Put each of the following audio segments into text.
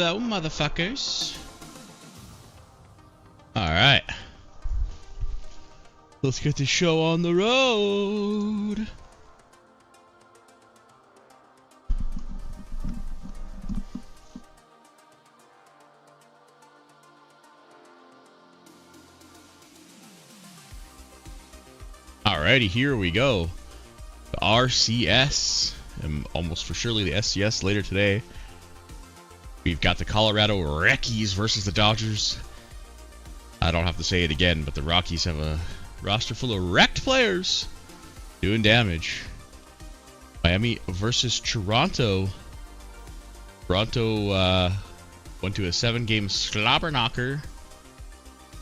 Hello, motherfuckers. Alright. Let's get this show on the road. Alrighty, here we go. The RCS, and almost for surely the SCS later today. We've got the Colorado Rockies versus the Dodgers. I don't have to say it again, but the Rockies have a roster full of wrecked players doing damage. Miami versus Toronto. Toronto went to a 7-game slobber knocker.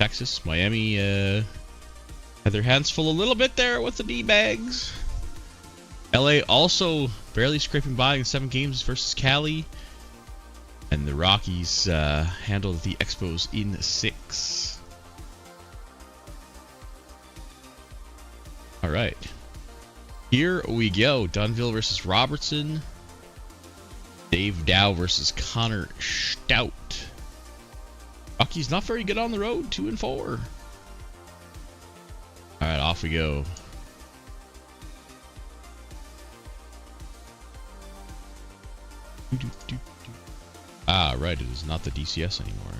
Texas, Miami had their hands full a little bit there with the D-bags. LA also barely scraping by in 7 games versus Cali. And the Rockies handled the Expos in 6. Alright. Here we go. Dunville versus Robertson. Dave Dow versus Connor Stout. Rockies not very good on the road. 2-4. Alright, off we go. Ah, right, it is not the DCS anymore.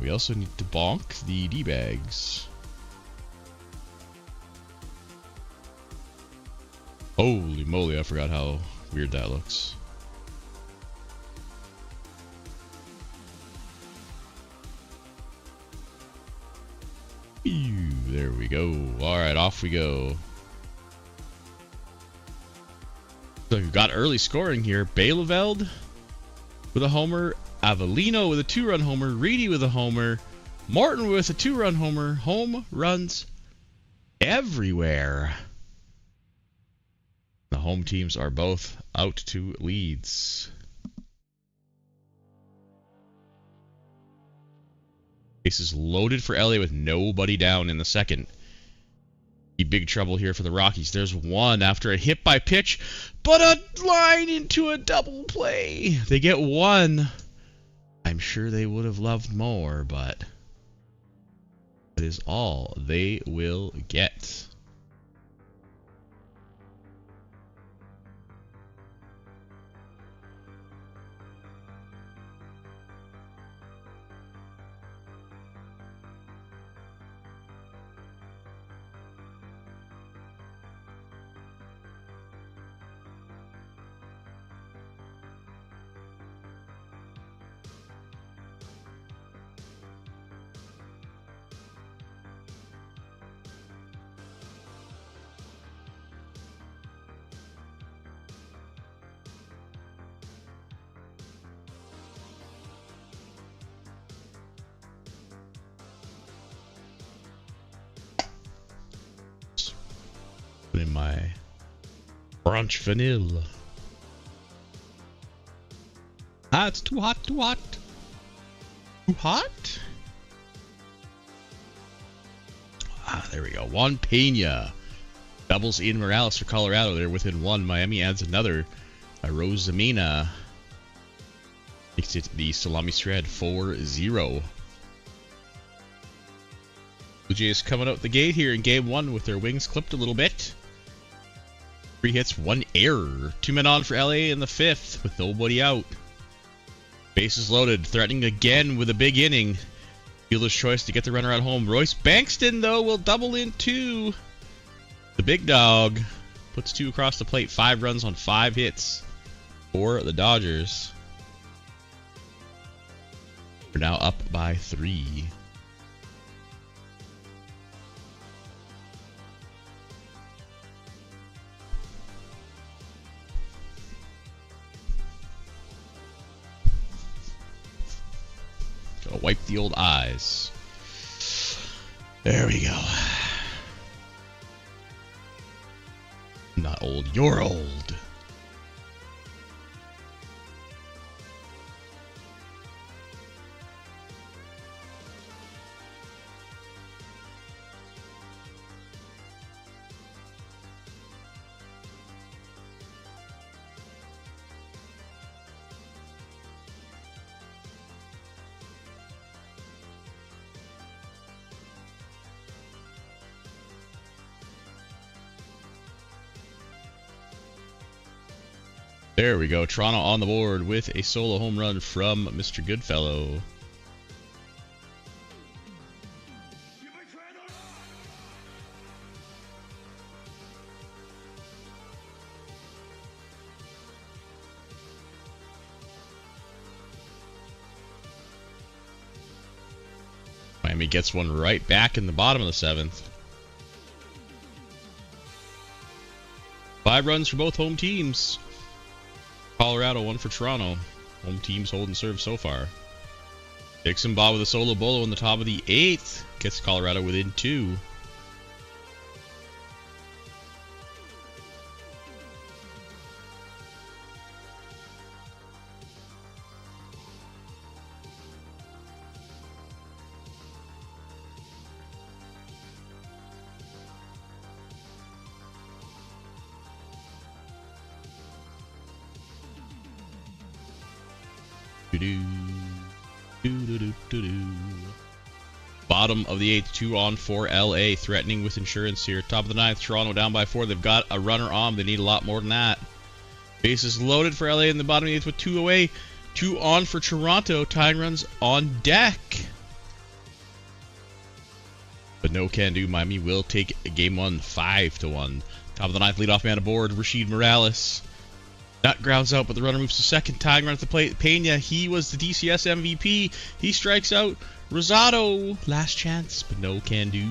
We also need to bonk the D-bags. Holy moly, I forgot how weird that looks. Ew, there we go. Alright, off we go. So we've got early scoring here. Baileveld with a homer. Avellino with a 2-run homer. Reedy with a homer. Martin with a 2-run homer. Home runs everywhere. The home teams are both out to leads. Bases loaded for LA with nobody down in the second. Big trouble here for the Rockies. There's one after a hit by pitch, but a line into a double play. They get one. I'm sure they would have loved more, but that is all they will get. Put in my brunch vanilla. Ah, it's too hot, too hot. Too hot? Ah, there we go. Juan Pena doubles in Morales for Colorado. They're within 1. Miami adds another. Rosamina makes it the salami shred 4-0. Blue Jays coming out the gate here in game 1 with their wings clipped a little bit. 3 hits, 1 error. 2 men on for LA in the 5th with nobody out. Bases loaded, threatening again with a big inning. Fielder's choice to get the runner at home. Royce Bankston, though, will double in 2. The big dog puts 2 across the plate. 5 runs on 5 hits for the Dodgers. We're now up by 3. Gotta wipe the old eyes. There we go. Not old, you're old. There we go. Toronto on the board with a solo home run from Mr. Goodfellow. Miami gets one right back in the bottom of the 7th. 5 runs for both home teams. Colorado, 1 for Toronto. Home teams hold and serve so far. Dixon Bob with a solo bolo in the top of the 8th. Gets Colorado within 2. Bottom of the 8th, 2 on for LA, threatening with insurance here. Top of the 9th, Toronto down by 4. They've got a runner on. They need a lot more than that. Bases loaded for LA in the bottom of the 8th with 2 away. 2 on for Toronto. Tying runs on deck. But no can do. Miami will take game 1 5-1. Top of the 9th, leadoff man aboard, Rashid Morales. That grounds out, but the runner moves to second. Tying run at the plate. Pena, he was the DCS MVP. He strikes out. Rosado, last chance, but no can do.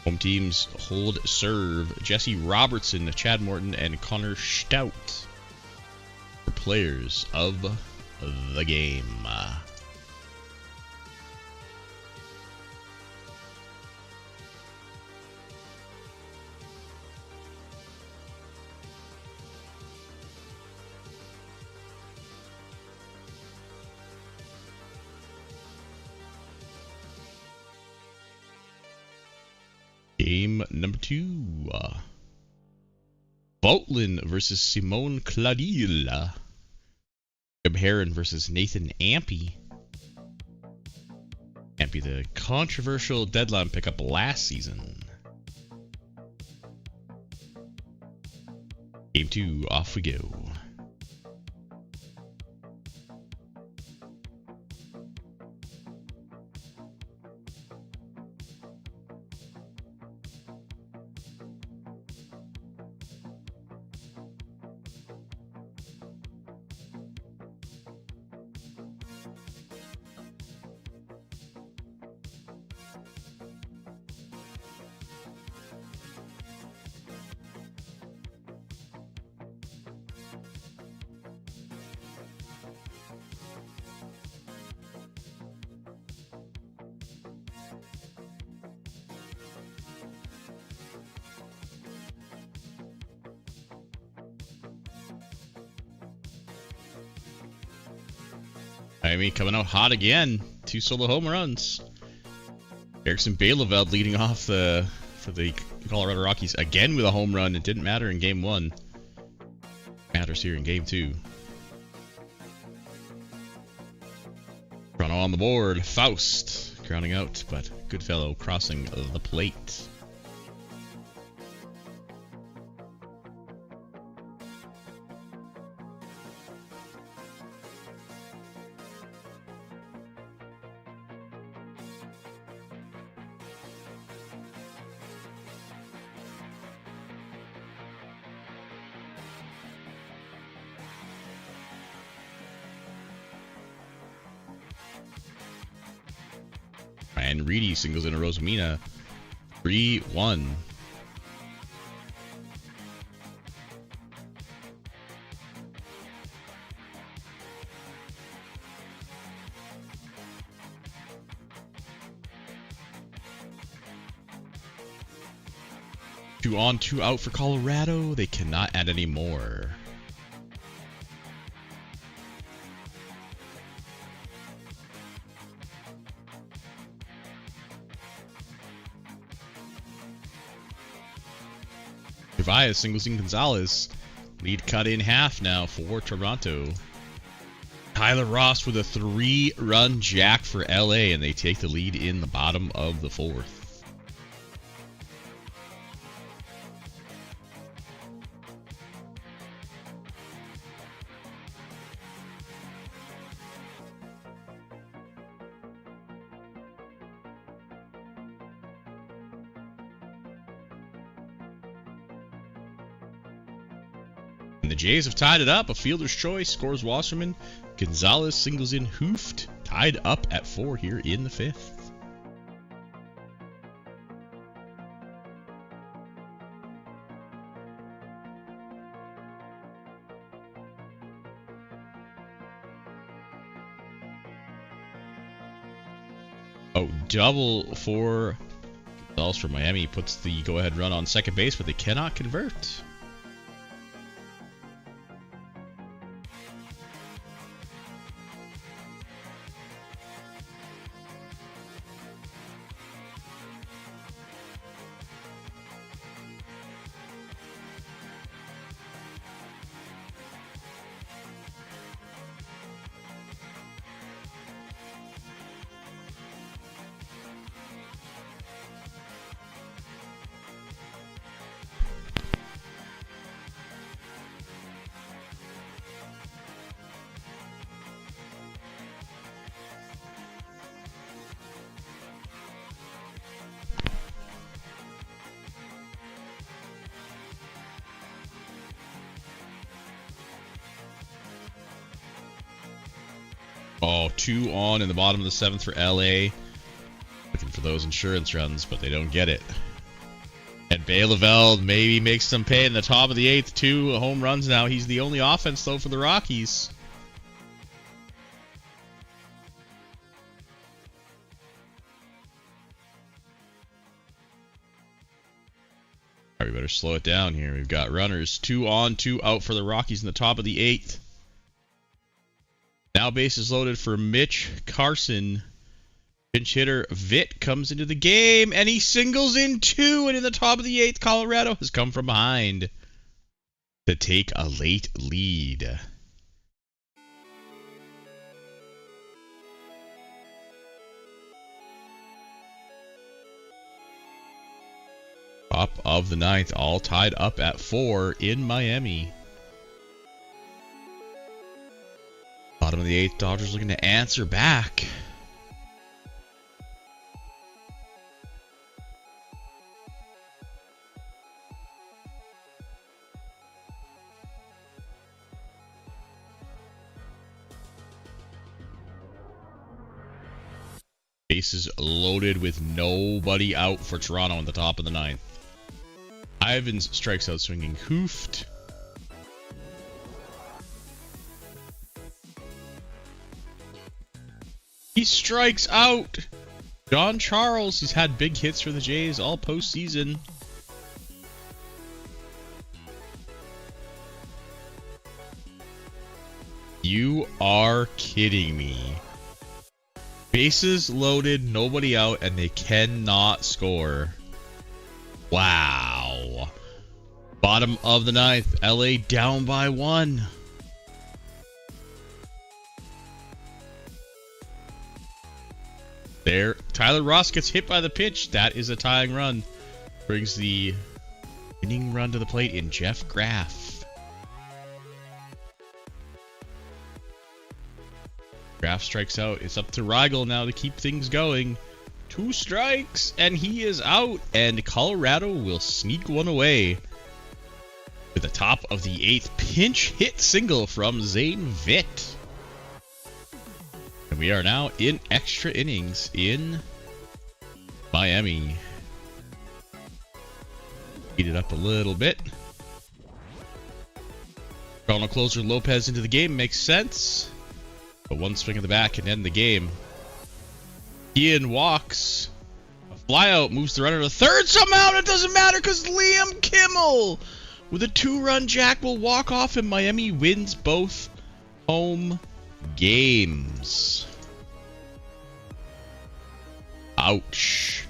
Home teams hold serve. Jesse Robertson, Chad Morton, and Connor Stout are players of the game. Game number 2. Boltland versus Simone Claudil. Jacob Heron versus Nathan Ampey. Ampey, the controversial deadline pickup last season. Game 2, off we go. Miami coming out hot again. 2 solo home runs. Erickson Baileveld leading off for the Colorado Rockies again with a home run. It didn't matter in game 1. Matters here in game 2. Toronto on the board. Faust grounding out, but Goodfellow crossing the plate. And Reedy singles into Rosamina. 3-1. Two on, 2 out for Colorado. They cannot add any more. Via singles in Gonzalez. Lead cut in half now for Toronto. Tyler Ross with a 3-run jack for LA, and they take the lead in the bottom of the 4th. the Jays have tied it up. A fielder's choice scores Wasserman. Gonzalez singles in Hooft. Tied up at 4 here in the 5th. Oh, double for Gonzalez for Miami. Puts the go-ahead run on second base, but they cannot convert. Oh, 2 on in the bottom of the 7th for LA. Looking for those insurance runs, but they don't get it. And Baileveld maybe makes some pay in the top of the 8th. 2 home runs now. He's the only offense, though, for the Rockies. All right, we better slow it down here. We've got runners 2 on, 2 out for the Rockies in the top of the 8th. Now bases loaded for Mitch Carson. Pinch hitter Vitt comes into the game, and he singles in 2, and in the top of the 8th, Colorado has come from behind to take a late lead. Top of the 9th, all tied up at 4 in Miami. Bottom of the 8th, Dodgers looking to answer back. Bases loaded with nobody out for Toronto in the top of the 9th. Ivins strikes out swinging Hooft. He strikes out John Charles. He's had big hits for the Jays all postseason. You are kidding me. Bases loaded, nobody out, and they cannot score. Wow. Bottom of the 9th, LA down by 1. There, Tyler Ross gets hit by the pitch. That is a tying run. Brings the winning run to the plate in Jeff Graff. Graff strikes out. It's up to Rigel now to keep things going. 2 strikes, and he is out. And Colorado will sneak one away with the top of the 8th pinch hit single from Zane Vitt. And we are now in extra innings in Miami. Heat it up a little bit. Toronto closer Lopez into the game makes sense. But one swing of the bat can end the game. Ian walks. A flyout moves the runner to third. Somehow it doesn't matter because Liam Kimmel with a 2-run jack will walk off and Miami wins both home games. Ouch.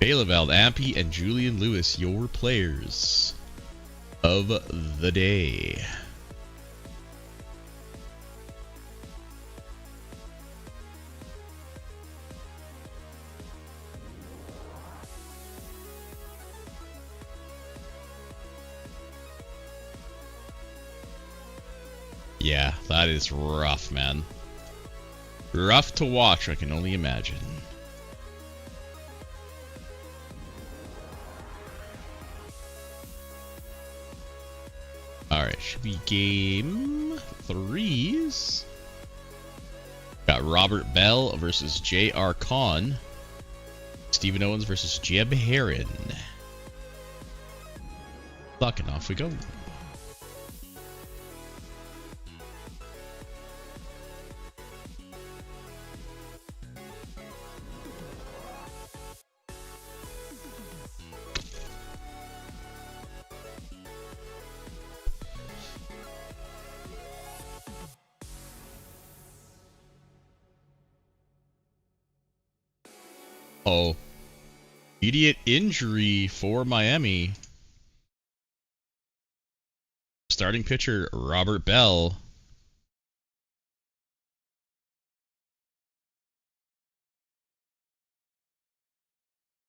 Baileveld, Ampe, and Julian Lewis, your players of the day. Yeah, that is rough, man. Rough to watch, I can only imagine. Alright, should be game 3s. Got Robert Bell versus J.R. Kahn. Stephen Owens versus Jeb Heron. Fucking off we go. Oh, immediate injury for Miami. Starting pitcher Robert Bell.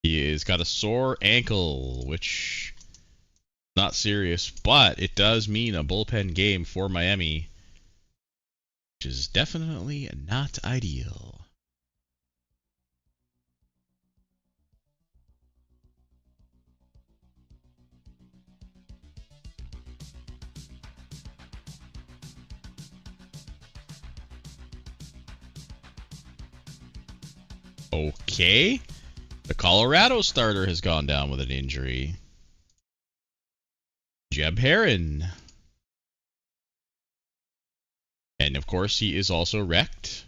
He has got a sore ankle, which not serious, but it does mean a bullpen game for Miami, which is definitely not ideal. Okay. The Colorado starter has gone down with an injury. Jeb Heron. And of course, he is also wrecked.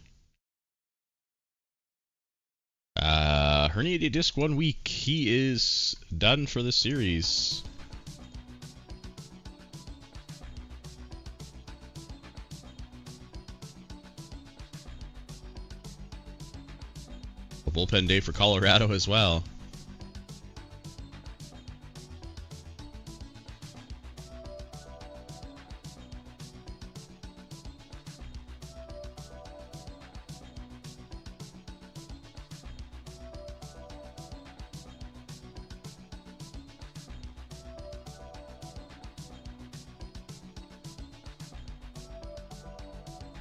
Herniated disc 1 week. He is done for the series. A bullpen day for Colorado as well.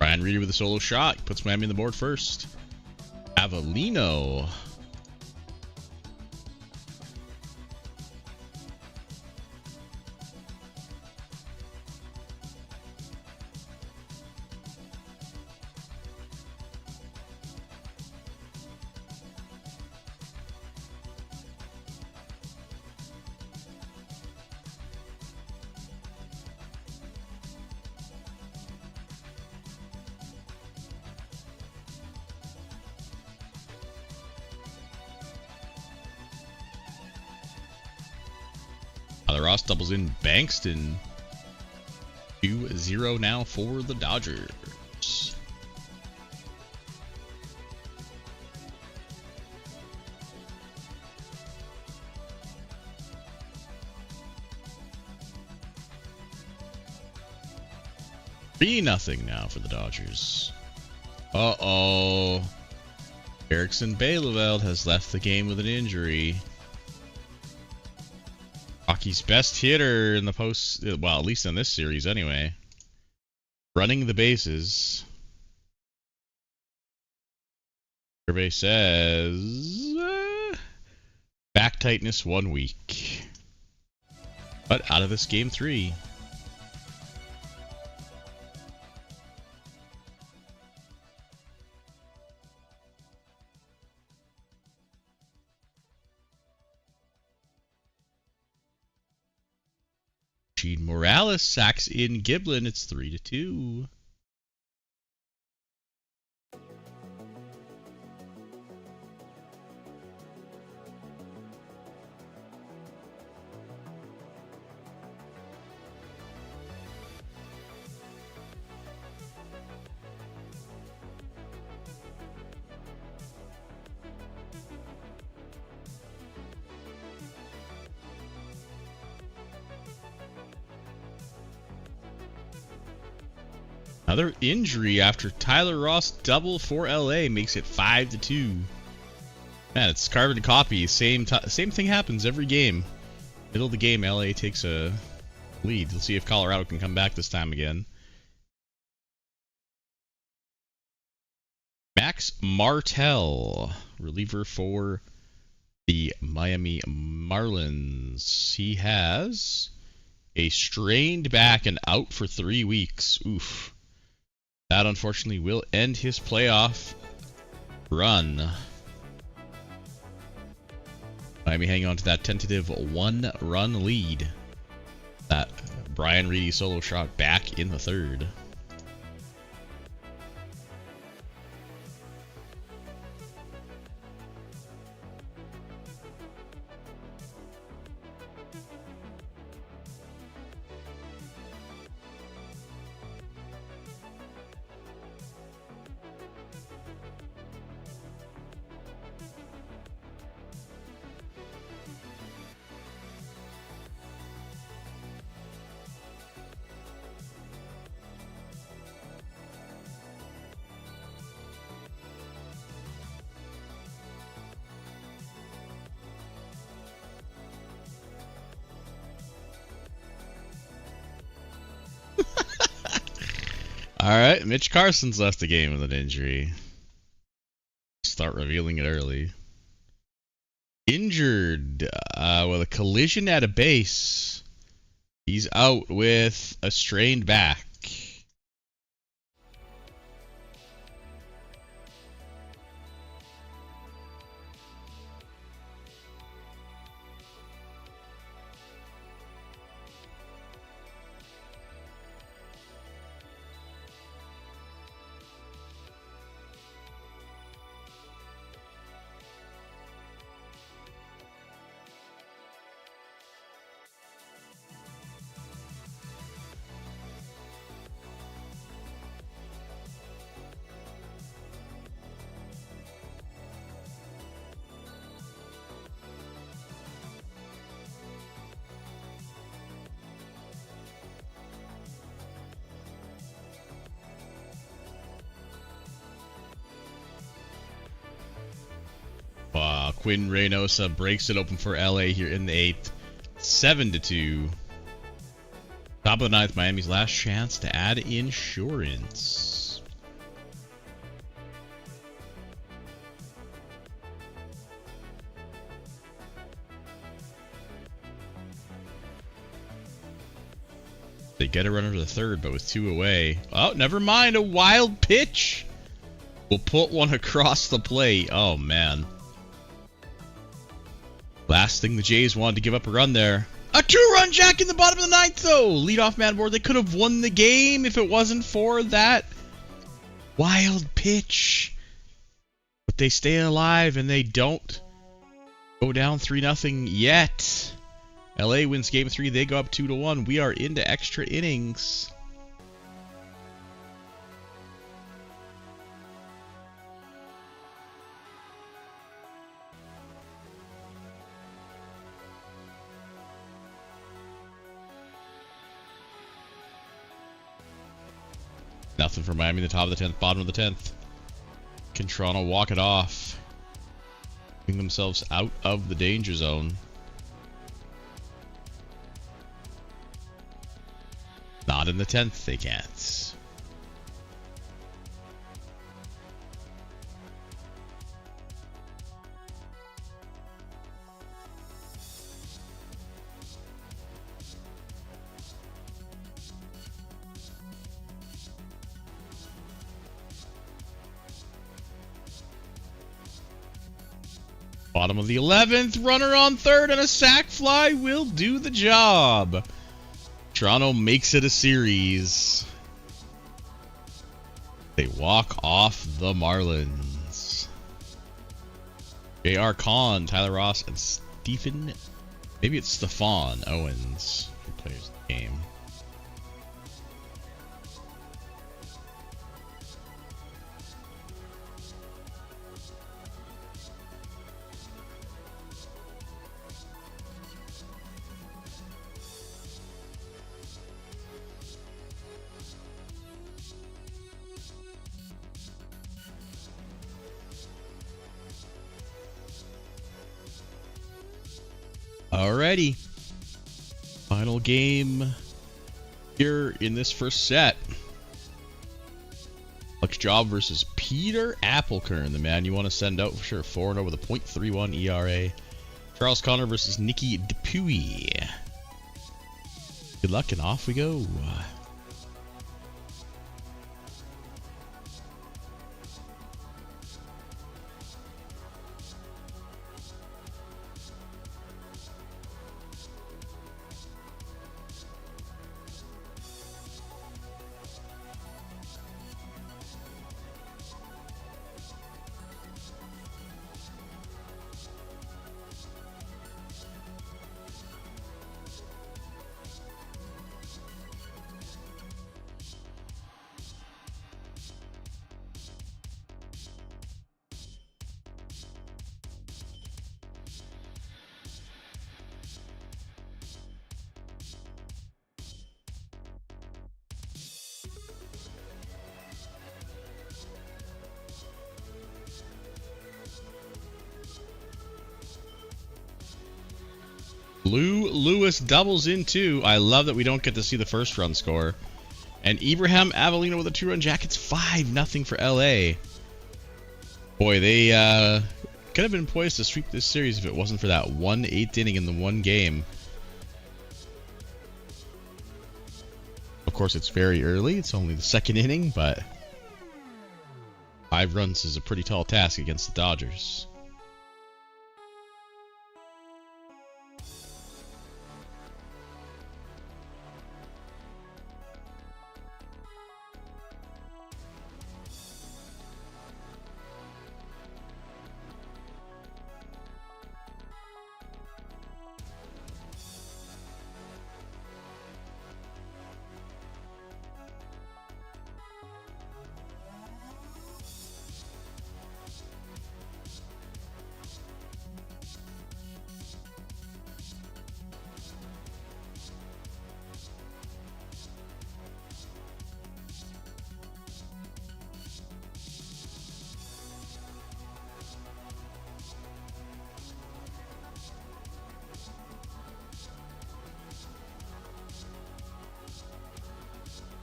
Ryan Reeder with a solo shot. Puts Miami on the board first. Avellino. Ross doubles in Bankston. 2-0 now for the Dodgers. Nothing now for the Dodgers. Uh-oh. Erickson Baileveld has left the game with an injury. Rocky's best hitter in the post, well, at least in this series anyway. Running the bases. Survey says back tightness 1 week. But out of this game 3. Gene Morales sacks in Giblin. It's 3-2. Another injury after Tyler Ross double for LA makes it 5-2. Man, it's carbon copy. Same thing happens every game. Middle of the game, LA takes a lead. Let's see if Colorado can come back this time again. Max Martel, reliever for the Miami Marlins. He has A strained back and out for 3 weeks. Oof. That unfortunately will end his playoff run. Miami hanging on to that tentative 1-run lead. That Brian Reedy solo shot back in the third. Alright, Mitch Carson's left the game with an injury. Start revealing it early. Injured with a collision at a base. He's out with a strained back. Quinn Reynosa breaks it open for LA here in the 8th. 7-2. Top of the 9th, Miami's last chance to add insurance. They get a runner to the third, but with 2 away. Oh, never mind. A wild pitch. We'll put one across the plate. Oh, man. Last thing the Jays wanted to give up a run there. A 2-run jack in the bottom of the 9th, though. Leadoff man board. They could have won the game if it wasn't for that wild pitch. But they stay alive and they don't go down 3-0 yet. LA wins game 3. They go up 2-1. We are into extra innings. Nothing for Miami, the top of the 10th, bottom of the 10th. Can Toronto walk it off? Getting themselves out of the danger zone. Not in the 10th, they can't. Bottom of the 11th, runner on third, and a sac fly will do the job. Toronto makes it a series. They walk off the Marlins. J.R. Kahn, Tyler Ross, and Stephen, maybe it's Stephon Owens, who plays the game. Alrighty. Final game here in this first set. Alex Job versus Peter Appelkern, the man you want to send out for sure. 4-0 with a .31 ERA. Charles Connor versus Nicky Dupuy. Good luck, and off we go. Lou Lewis doubles in too. I love that we don't get to see the first run score. And Ibrahim Avellino with a 2-run jack. It's 5-0 for LA. Boy, they could have been poised to sweep this series if it wasn't for that 1/8 inning in the one game. Of course, it's very early. It's only the second inning, but 5 runs is a pretty tall task against the Dodgers.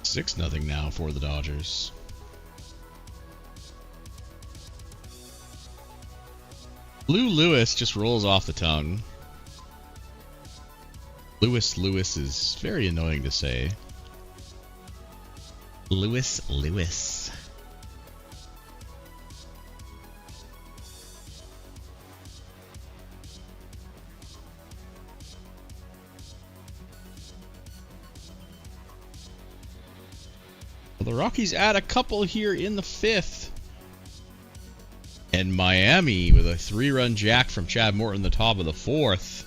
Six nothing now for the Dodgers. Lou Lewis just rolls off the tongue. Lewis is very annoying to say. Lewis. The Rockies add a couple here in the 5th. And Miami with a 3-run jack from Chad Morton in the top of the 4th.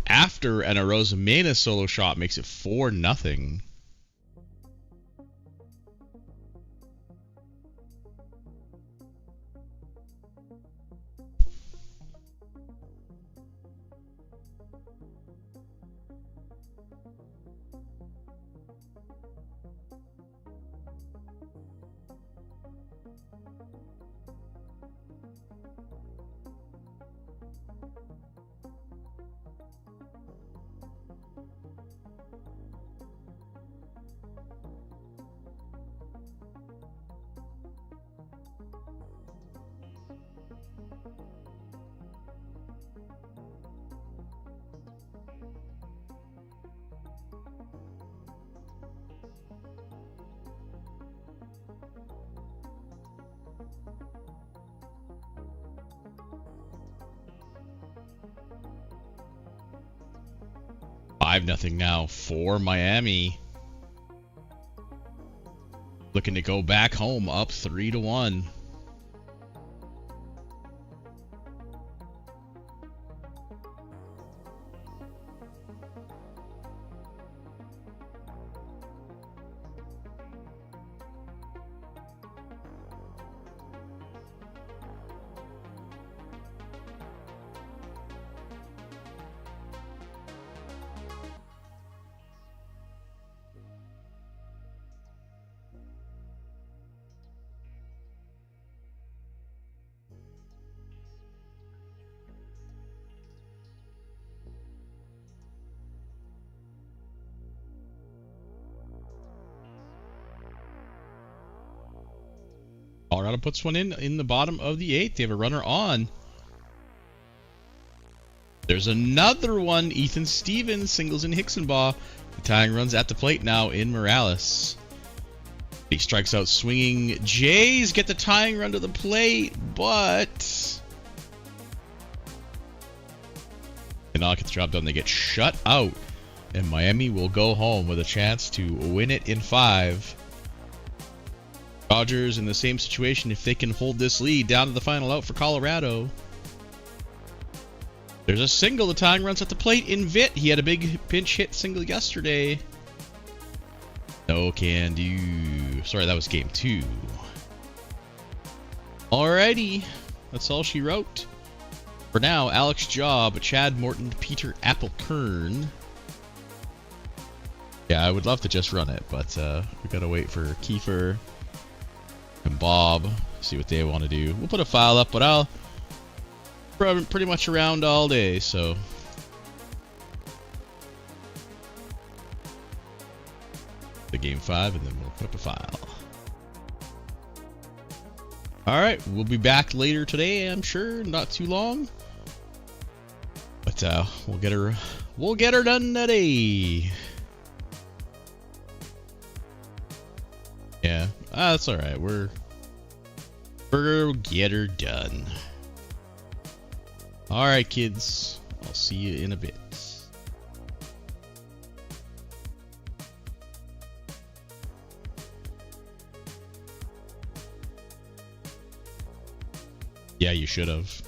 After an Arozamena solo shot makes it 4-0. Nothing now for Miami. Looking to go back home up 3-1. Colorado puts one in the bottom of the 8th. They have a runner on. There's another one. Ethan Stevens singles in Hicksonbaugh. The tying runs at the plate now in Morales. He strikes out swinging. Jays get the tying run to the plate, but cannot get the job done. They get shut out, and Miami will go home with a chance to win it in 5. Dodgers in the same situation if they can hold this lead down to the final out for Colorado. There's a single. The tying runs at the plate in Vitt. He had a big pinch hit single yesterday. No can do. Sorry, that was game 2. Alrighty. That's all she wrote. For now, Alex Job, Chad Morton, Peter Appelkern. Yeah, I would love to just run it, but we gotta wait for Kiefer and Bob, see what they want to do. We'll put a file up, but I'll pretty much around all day, so the game 5, and then we'll put up a file. Alright, we'll be back later today, I'm sure, not too long. But we'll get her done today. Yeah, that's alright. We'll get her done. Alright, kids. I'll see you in a bit. Yeah, you should have.